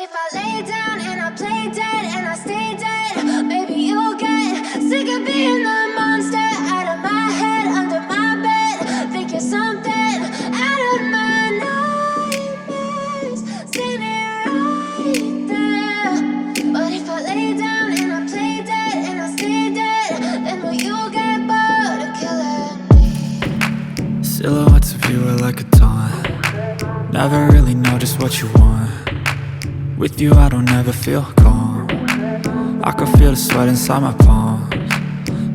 if I lay down and I play dead and I stay dead? Maybe you'll get sick of being the monster out of my head, under my bed. Think you're something out of my nightmares, standing right there. But if I lay down and I play dead and I stay dead, then will you get bored of killing me? Silhouettes of you are like a taunt. Never really know just what you want. With you I don't ever feel calm. I can feel the sweat inside my palms.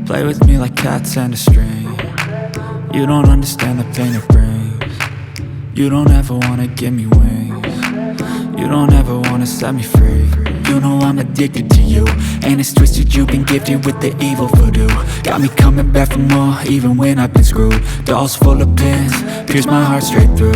Play with me like cats and a string. You don't understand the pain it brings. You don't ever wanna give me wings. You don't ever wanna set me free. You know I'm addicted to you, and it's twisted, you've been gifted with the evil voodoo. Got me coming back for more, even when I've been screwed. Dolls full of pins, pierce my heart straight through.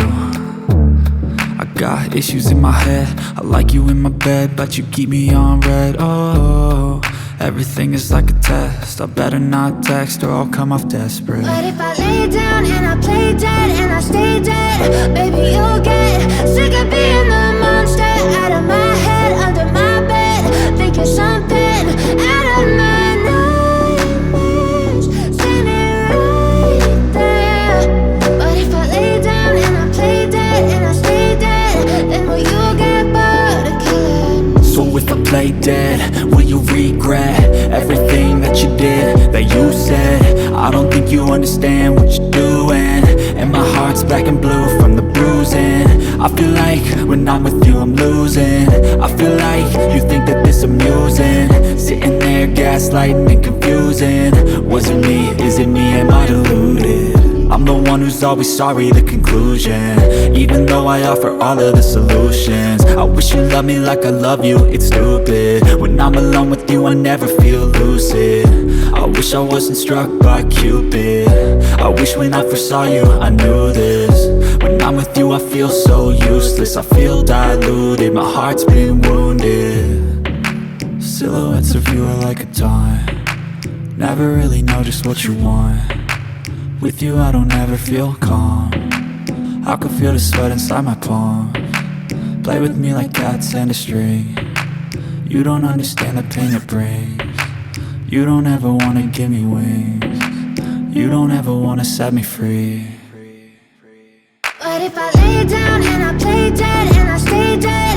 I got issues in my head, I like you in my bed, but you keep me on red. Oh, everything is like a test, I better not text or I'll come off desperate. But if I lay down and I play dead and I stay dead, baby you'll get sick of being the monster out of my head, under my bed. Think you're something out of my nightmares, standing right there. But if I lay down and I play dead and I stay dead, then will you get bored of killing me? So if I play dead, will you regret everything that you did, that you said? I don't think you understand what you're doing, and my heart's black and blue from the bruising. I feel like when I'm with you I'm losing. I feel like you think that this amusing, sitting there gaslighting and confusing. Was it me? Is it me? Am I deluded? I'm the one who's always sorry, the conclusion, even though I offer all of the solutions. I wish you loved me like I love you, it's stupid. When I'm alone with you I never feel lucid. I wish I wasn't struck by Cupid. I wish when I first saw you I knew this. When I'm with you I feel so useless, I feel diluted, my heart's been wounded. Silhouettes of you are like a taunt. Never really know just what you want. With you I don't ever feel calm. I can feel the sweat inside my palms. Play with me like cats and a string. You don't understand the pain it brings. You don't ever wanna give me wings. You don't ever wanna set me free. But if I lay down and I play dead and I stay dead,